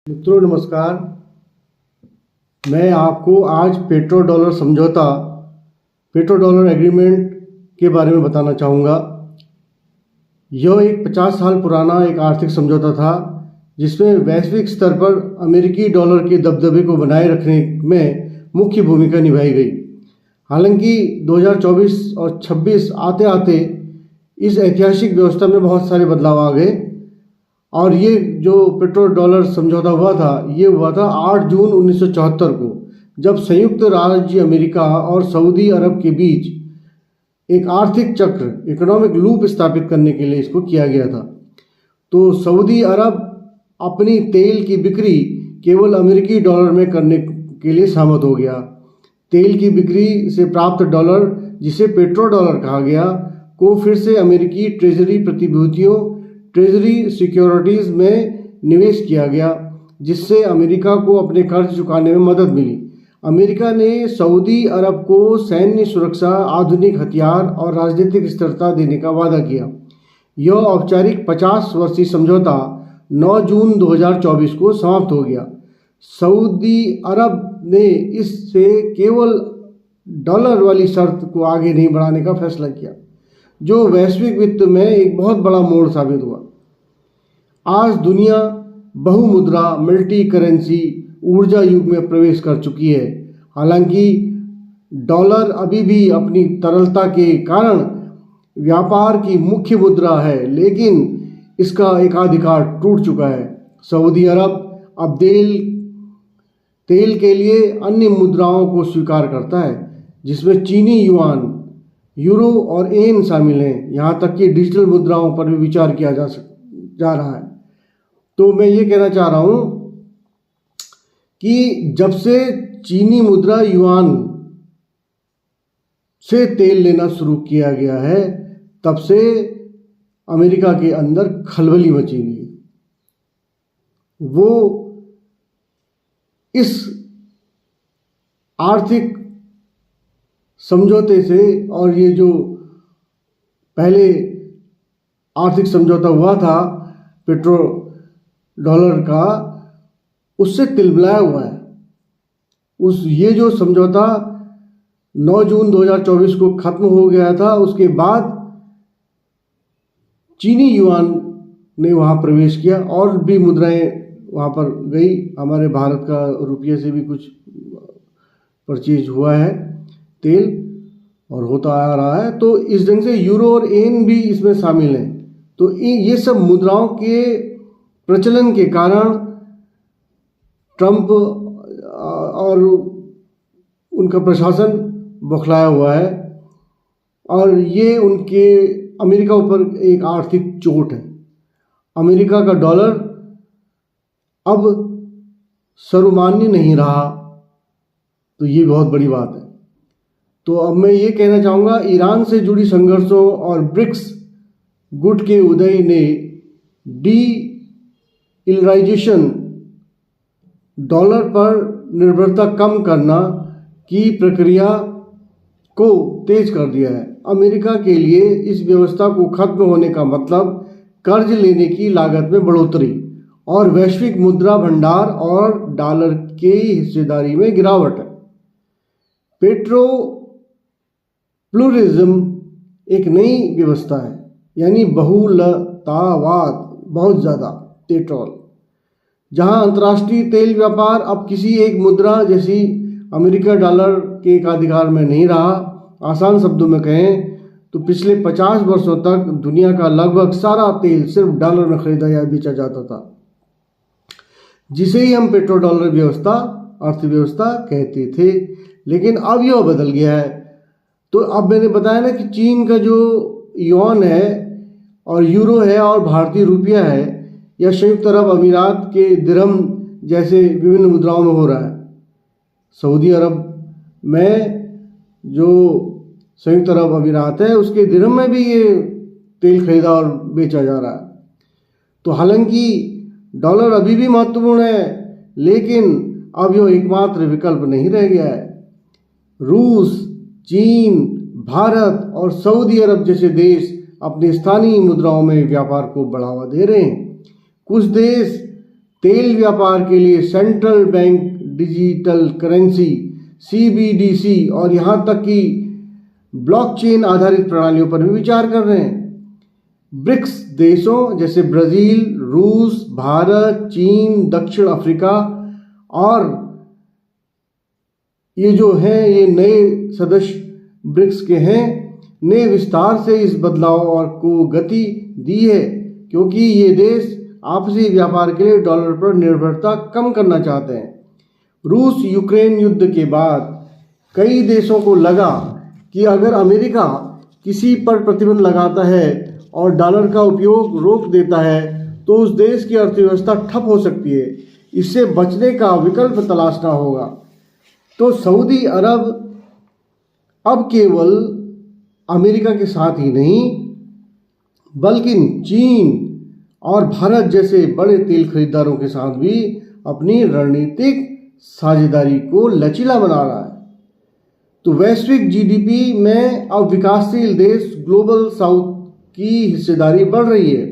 मित्रों नमस्कार। मैं आपको आज पेट्रो डॉलर एग्रीमेंट के बारे में बताना चाहूँगा। यह एक 50 साल पुराना एक आर्थिक समझौता था जिसमें वैश्विक स्तर पर अमेरिकी डॉलर के दबदबे को बनाए रखने में मुख्य भूमिका निभाई गई। हालांकि 2024 और 26 आते आते इस ऐतिहासिक व्यवस्था में बहुत सारे बदलाव आ गए और ये जो पेट्रो डॉलर समझौता हुआ था ये हुआ था 8 जून 1974 को, जब संयुक्त राज्य अमेरिका और सऊदी अरब के बीच एक आर्थिक चक्र इकोनॉमिक लूप स्थापित करने के लिए इसको किया गया था। तो सऊदी अरब अपनी तेल की बिक्री केवल अमेरिकी डॉलर में करने के लिए सहमत हो गया। तेल की बिक्री से प्राप्त डॉलर, जिसे पेट्रो डॉलर कहा गया, को फिर से अमेरिकी ट्रेजरी प्रतिभूतियों ट्रेजरी सिक्योरिटीज़ में निवेश किया गया, जिससे अमेरिका को अपने कर्ज चुकाने में मदद मिली। अमेरिका ने सऊदी अरब को सैन्य सुरक्षा, आधुनिक हथियार और राजनीतिक स्थिरता देने का वादा किया। यह औपचारिक 50 वर्षीय समझौता 9 जून 2024 को समाप्त हो गया। सऊदी अरब ने इससे केवल डॉलर वाली शर्त को आगे नहीं बढ़ाने का फैसला किया, जो वैश्विक वित्त में एक बहुत बड़ा मोड़ साबित हुआ। आज दुनिया बहुमुद्रा मल्टी करेंसी ऊर्जा युग में प्रवेश कर चुकी है। हालांकि डॉलर अभी भी अपनी तरलता के कारण व्यापार की मुख्य मुद्रा है, लेकिन इसका एकाधिकार टूट चुका है। सऊदी अरब अब तेल के लिए अन्य मुद्राओं को स्वीकार करता है, जिसमें चीनी युआन, यूरो और येन शामिल हैं। यहाँ तक कि डिजिटल मुद्राओं पर भी विचार किया जा रहा है। तो मैं ये कहना चाह रहा हूँ कि जब से चीनी मुद्रा युआन से तेल लेना शुरू किया गया है, तब से अमेरिका के अंदर खलबली मची हुई है। वो इस आर्थिक समझौते से और ये जो पहले आर्थिक समझौता हुआ था पेट्रो डॉलर का, उससे तिलमिलाया हुआ है। ये जो समझौता 9 जून 2024 को ख़त्म हो गया था, उसके बाद चीनी युआन ने वहाँ प्रवेश किया और भी मुद्राएं वहाँ पर गई। हमारे भारत का रुपये से भी कुछ परचेज हुआ है तेल और होता आ रहा है। तो इस ढंग से यूरो और येन भी इसमें शामिल हैं। तो ये सब मुद्राओं के प्रचलन के कारण ट्रंप और उनका प्रशासन बौखलाया हुआ है और ये उनके अमेरिका ऊपर एक आर्थिक चोट है। अमेरिका का डॉलर अब सर्वमान्य नहीं रहा, तो ये बहुत बड़ी बात है। तो अब मैं ये कहना चाहूँगा, ईरान से जुड़ी संघर्षों और ब्रिक्स गुट के उदय ने डॉलराइजेशन, डॉलर पर निर्भरता कम करना की प्रक्रिया को तेज कर दिया है। अमेरिका के लिए इस व्यवस्था को खत्म होने का मतलब कर्ज लेने की लागत में बढ़ोतरी और वैश्विक मुद्रा भंडार और डॉलर की हिस्सेदारी में गिरावट है। पेट्रो प्लूरलिज्म एक नई व्यवस्था है, यानी बहुलतावाद, बहुत ज़्यादा पेट्रोल, जहां अंतर्राष्ट्रीय तेल व्यापार अब किसी एक मुद्रा जैसी अमेरिका डॉलर के एकाधिकार में नहीं रहा। आसान शब्दों में कहें तो पिछले 50 वर्षों तक दुनिया का लगभग सारा तेल सिर्फ डॉलर में खरीदा या बेचा जाता था, जिसे ही हम पेट्रो डॉलर व्यवस्था, अर्थव्यवस्था कहते थे। लेकिन अब यह बदल गया है। तो अब मैंने बताया ना कि चीन का जो युआन है और यूरो है और भारतीय रुपया है, या संयुक्त अरब अमीरात के दिरहम जैसे विभिन्न मुद्राओं में हो रहा है। सऊदी अरब में जो संयुक्त अरब अमीरात है उसके दिरहम में भी ये तेल खरीदा और बेचा जा रहा है। तो हालांकि डॉलर अभी भी महत्वपूर्ण है, लेकिन अब यह एकमात्र विकल्प नहीं रह गया है। रूस, चीन, भारत और सऊदी अरब जैसे देश अपनी स्थानीय मुद्राओं में व्यापार को बढ़ावा दे रहे हैं। कुछ देश तेल व्यापार के लिए central bank digital currency CBDC और यहाँ तक कि ब्लॉकचेन आधारित प्रणालियों पर भी विचार कर रहे हैं। ब्रिक्स देशों जैसे ब्राज़ील, रूस, भारत, चीन, दक्षिण अफ्रीका और ये जो हैं ये नए सदस्य ब्रिक्स के हैं ने विस्तार से इस बदलाव और को गति दी है, क्योंकि ये देश आपसी व्यापार के लिए डॉलर पर निर्भरता कम करना चाहते हैं। रूस यूक्रेन युद्ध के बाद कई देशों को लगा कि अगर अमेरिका किसी पर प्रतिबंध लगाता है और डॉलर का उपयोग रोक देता है तो उस देश की अर्थव्यवस्था ठप हो सकती है। इससे बचने का विकल्प तलाशना होगा। तो सऊदी अरब अब केवल अमेरिका के साथ ही नहीं बल्कि चीन और भारत जैसे बड़े तेल खरीदारों के साथ भी अपनी रणनीतिक साझेदारी को लचीला बना रहा है। तो वैश्विक GDP में अब विकासशील देश ग्लोबल साउथ की हिस्सेदारी बढ़ रही है,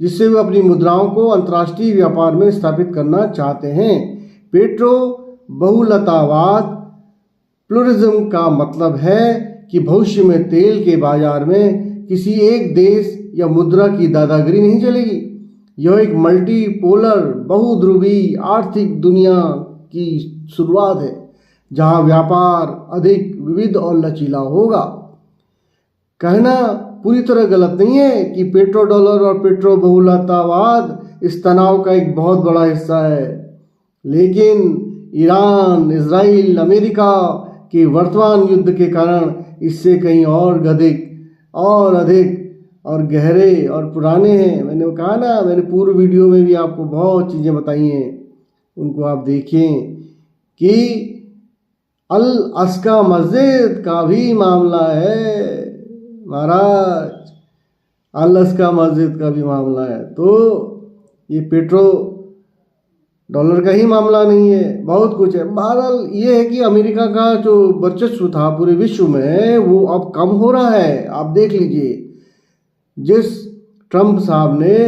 जिससे वे अपनी मुद्राओं को अंतर्राष्ट्रीय व्यापार में स्थापित करना चाहते हैं। पेट्रो बहुलतावाद प्लुरलिज्म का मतलब है कि भविष्य में तेल के बाजार में किसी एक देश या मुद्रा की दादागिरी नहीं चलेगी। यह एक मल्टीपोलर बहुध्रुवी आर्थिक दुनिया की शुरुआत है, जहां व्यापार अधिक विविध और लचीला होगा। कहना पूरी तरह गलत नहीं है कि पेट्रो डॉलर और पेट्रो बहुलतावाद इस तनाव का एक बहुत बड़ा हिस्सा है, लेकिन ईरान, इजराइल, अमेरिका के वर्तमान युद्ध के कारण इससे कहीं और अधिक और गहरे और पुराने हैं। मैंने कहा ना, मैंने पूर्व वीडियो में भी आपको बहुत चीज़ें बताई हैं, उनको आप देखें कि अल अस्का मस्जिद का भी मामला है महाराज, अल अस्का मस्जिद का भी मामला है। तो ये पेट्रो डॉलर का ही मामला नहीं है, बहुत कुछ है। बहरहाल ये है कि अमेरिका का जो वर्चस्व था पूरे विश्व में वो अब कम हो रहा है। आप देख लीजिए, जिस ट्रंप साहब ने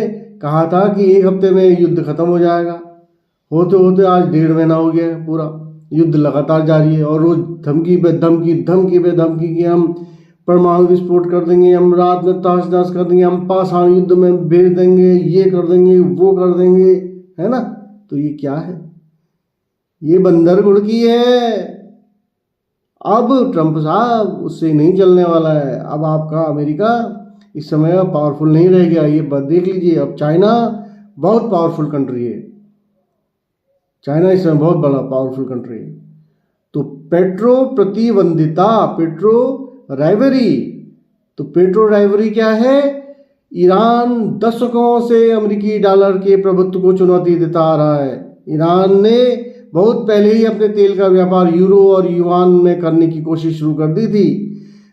कहा था कि एक हफ्ते में युद्ध खत्म हो जाएगा, होते होते आज 1.5 महीना हो गया है, पूरा युद्ध लगातार जारी है। और रोज धमकी पे धमकी कि हम परमाणु विस्फोट कर देंगे, हम रात में तहस नहस कर देंगे, हम पाषाण युद्ध में भेज देंगे, ये कर देंगे, वो कर देंगे, है ना। तो ये क्या है? ये बंदर गुड़की है। अब ट्रंप साहब उससे नहीं चलने वाला है। अब आपका अमेरिका इस समय पावरफुल नहीं रह गया। ये बात देख लीजिए, अब चाइना बहुत पावरफुल कंट्री है। चाइना इस समय बहुत बड़ा पावरफुल कंट्री है। तो पेट्रो प्रतिबंधिता, पेट्रो राइवरी, तो पेट्रो राइवरी क्या है? ईरान दशकों से अमेरिकी डॉलर के प्रभुत्व को चुनौती देता आ रहा है। ईरान ने बहुत पहले ही अपने तेल का व्यापार यूरो और युआन में करने की कोशिश शुरू कर दी थी।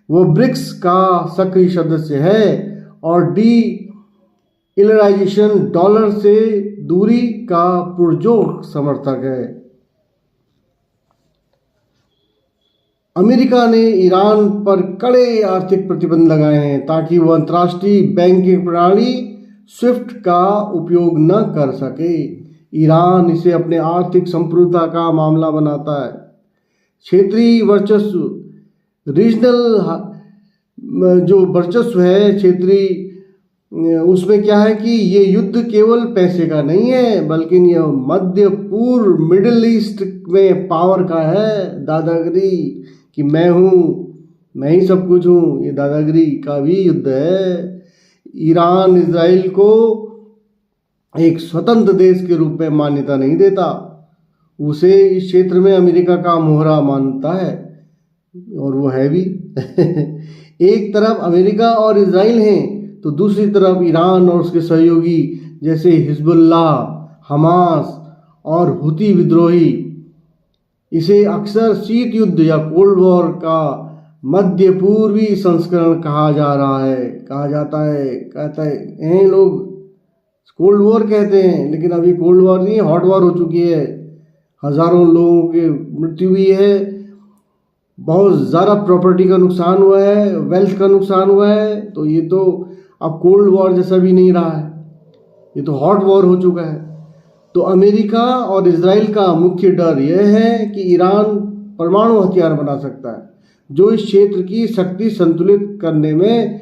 वो ब्रिक्स का सक्रिय सदस्य है और डॉलराइजेशन, डॉलर से दूरी का पुरजोर समर्थक है। अमेरिका ने ईरान पर कड़े आर्थिक प्रतिबंध लगाए हैं ताकि वह अंतर्राष्ट्रीय बैंकिंग प्रणाली स्विफ्ट का उपयोग न कर सके। ईरान इसे अपने आर्थिक संप्रभुता का मामला बनाता है। क्षेत्रीय वर्चस्व, रीजनल जो वर्चस्व है क्षेत्रीय, उसमें क्या है कि ये युद्ध केवल पैसे का नहीं है, बल्कि यह मध्य पूर्व, मिडिल ईस्ट में पावर का है। दादागिरी कि मैं ही सब कुछ हूँ, ये दादागिरी का भी युद्ध है। ईरान इजराइल को एक स्वतंत्र देश के रूप में मान्यता नहीं देता, उसे इस क्षेत्र में अमेरिका का मोहरा मानता है, और वो है भी। एक तरफ अमेरिका और इजराइल हैं, तो दूसरी तरफ ईरान और उसके सहयोगी जैसे हिजबुल्लाह, हमास और हुती विद्रोही। इसे अक्सर शीत युद्ध या कोल्ड वॉर का मध्य पूर्वी संस्करण कहा जाता है। लोग कोल्ड वॉर कहते हैं, लेकिन अभी कोल्ड वॉर नहीं, हॉट वॉर हो चुकी है। हजारों लोगों की मृत्यु हुई है, बहुत ज़्यादा प्रॉपर्टी का नुकसान हुआ है, वेल्थ का नुकसान हुआ है। तो ये तो अब कोल्ड वॉर जैसा भी नहीं रहा है, ये तो हॉट वॉर हो चुका है। तो अमेरिका और इजराइल का मुख्य डर यह है कि ईरान परमाणु हथियार बना सकता है, जो इस क्षेत्र की शक्ति संतुलित करने में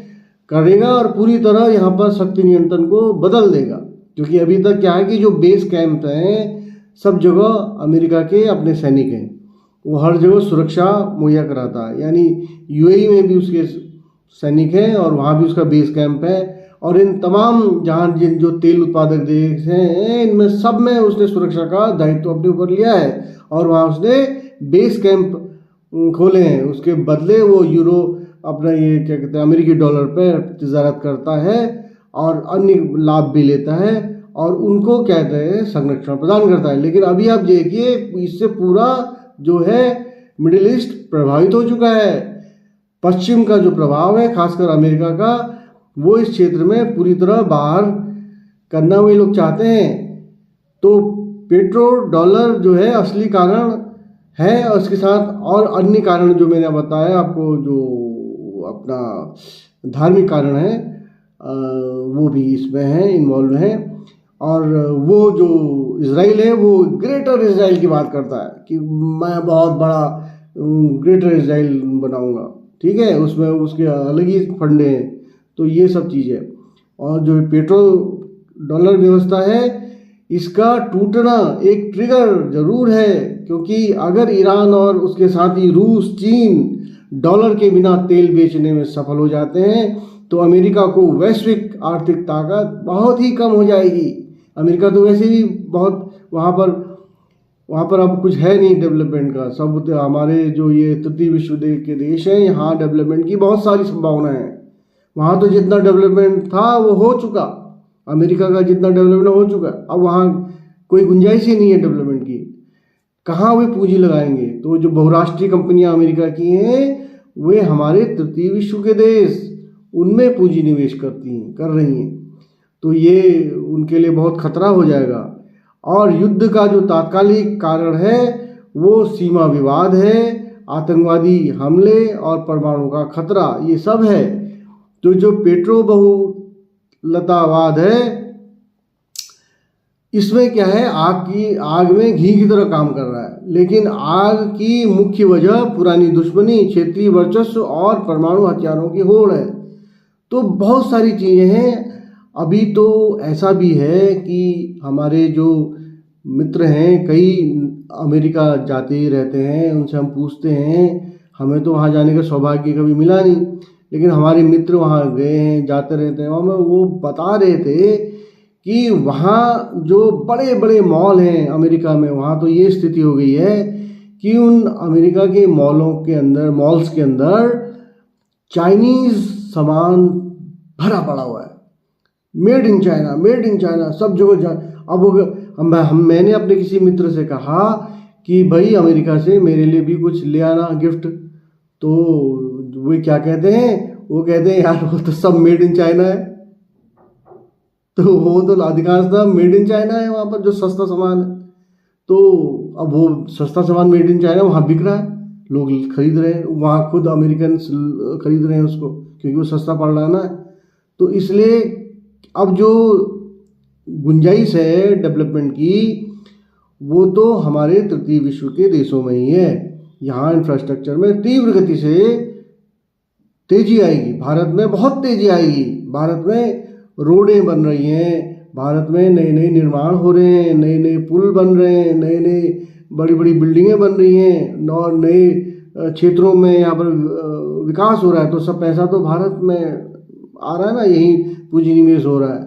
करेगा और पूरी तरह यहाँ पर शक्ति नियंत्रण को बदल देगा। क्योंकि अभी तक क्या है कि जो बेस कैंप हैं सब जगह अमेरिका के अपने सैनिक हैं, वो हर जगह सुरक्षा मुहैया कराता है। यानी यूएई में भी उसके सैनिक हैं और वहाँ भी उसका बेस कैंप है, और इन तमाम जहाँ जिन जो तेल उत्पादक देश हैं इनमें सब में उसने सुरक्षा का दायित्व अपने ऊपर लिया है और वहाँ उसने बेस कैंप खोले हैं। उसके बदले वो यूरो अपना ये क्या कहते हैं अमेरिकी डॉलर पर तजारत करता है और अन्य लाभ भी लेता है और उनको कहते हैं संरक्षण प्रदान करता है। लेकिन अभी आप देखिए इससे पूरा जो है मिडिल ईस्ट प्रभावित हो चुका है। पश्चिम का जो प्रभाव है खासकर अमेरिका का, वो इस क्षेत्र में पूरी तरह बाहर करना वे लोग चाहते हैं। तो पेट्रो डॉलर जो है असली कारण है, और इसके साथ और अन्य कारण जो मैंने बताया आपको, जो अपना धार्मिक कारण है वो भी इसमें है, इन्वॉल्व है। और वो जो इजराइल है वो ग्रेटर इजराइल की बात करता है कि मैं बहुत बड़ा ग्रेटर इजराइल बनाऊंगा, ठीक है, उसमें उसके अलग ही फंडे हैं। तो ये सब चीज़ है। और जो पेट्रो डॉलर व्यवस्था है इसका टूटना एक ट्रिगर जरूर है, क्योंकि अगर ईरान और उसके साथ ही रूस, चीन डॉलर के बिना तेल बेचने में सफल हो जाते हैं तो अमेरिका को वैश्विक आर्थिक ताकत बहुत ही कम हो जाएगी। अमेरिका तो वैसे भी बहुत वहाँ पर अब कुछ है नहीं डेवलपमेंट का। सब हमारे जो ये तृतीय विश्व के देश हैं, यहाँ डेवलपमेंट की बहुत सारी संभावना है। वहाँ तो जितना डेवलपमेंट था वो हो चुका, अमेरिका का जितना डेवलपमेंट हो चुका, अब वहाँ कोई गुंजाइश ही नहीं है डेवलपमेंट की। कहाँ वे पूंजी लगाएंगे? तो जो बहुराष्ट्रीय कंपनियां अमेरिका की हैं वे हमारे तृतीय विश्व के देश उनमें पूंजी निवेश कर रही हैं। तो ये उनके लिए बहुत खतरा हो जाएगा। और युद्ध का जो तात्कालिक कारण है वो सीमा विवाद है, आतंकवादी हमले और परमाणु का खतरा, ये सब है। तो जो पेट्रो बहुलतावाद है इसमें क्या है, आग में घी की तरह काम कर रहा है। लेकिन आग की मुख्य वजह पुरानी दुश्मनी, क्षेत्रीय वर्चस्व और परमाणु हथियारों की होड़ है। तो बहुत सारी चीज़ें हैं। अभी तो ऐसा भी है कि हमारे जो मित्र हैं कई अमेरिका जाते ही रहते हैं, उनसे हम पूछते हैं, हमें तो वहाँ जाने का सौभाग्य कभी मिला नहीं, लेकिन हमारे मित्र वहाँ गए हैं, जाते रहते हैं। हमें वो बता रहे थे कि वहाँ जो बड़े बड़े मॉल हैं अमेरिका में, वहाँ तो ये स्थिति हो गई है कि उन अमेरिका के मॉल्स के अंदर चाइनीज़ सामान भरा पड़ा हुआ है। मेड इन चाइना सब जगह। अब मैंने अपने किसी मित्र से कहा कि भाई अमेरिका से मेरे लिए भी कुछ ले आना गिफ्ट, तो वो क्या कहते हैं, वो कहते हैं यार वो तो सब मेड इन चाइना है। तो वो तो अधिकांशतः मेड इन चाइना है वहाँ पर जो सस्ता सामान है। तो अब वो सस्ता सामान मेड इन चाइना वहाँ बिक रहा है, लोग खरीद रहे हैं, वहाँ खुद अमेरिकन खरीद रहे हैं उसको, क्योंकि वो सस्ता पड़ रहा है ना। तो इसलिए अब जो गुंजाइश है डेवलपमेंट की वो तो हमारे तृतीय विश्व के देशों में ही है। यहाँ इंफ्रास्ट्रक्चर में तीव्र गति से तेजी आएगी, भारत में बहुत तेजी आएगी। भारत में रोडें बन रही हैं, भारत में नए नए निर्माण हो रहे हैं, नए नए पुल बन रहे हैं, नए नए बड़ी बड़ी बिल्डिंगें बन रही हैं और नए क्षेत्रों में यहाँ पर विकास हो रहा है। तो सब पैसा तो भारत में आ रहा है ना, यही पूंजी निवेश हो रहा है।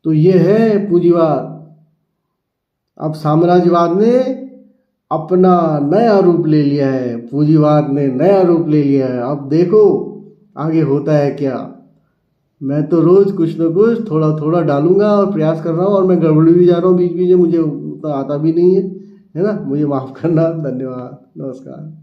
तो ये है पूंजीवाद। अब साम्राज्यवाद ने अपना नया रूप ले लिया है, पूंजीवाद ने नया रूप ले लिया है। अब देखो आगे होता है क्या। मैं तो रोज़ कुछ ना कुछ थोड़ा थोड़ा डालूंगा और प्रयास कर रहा हूँ, और मैं गड़बड़ी भी जा रहा हूँ बीच बीच में, मुझे उतना आता भी नहीं है ना, मुझे माफ़ करना। धन्यवाद, नमस्कार।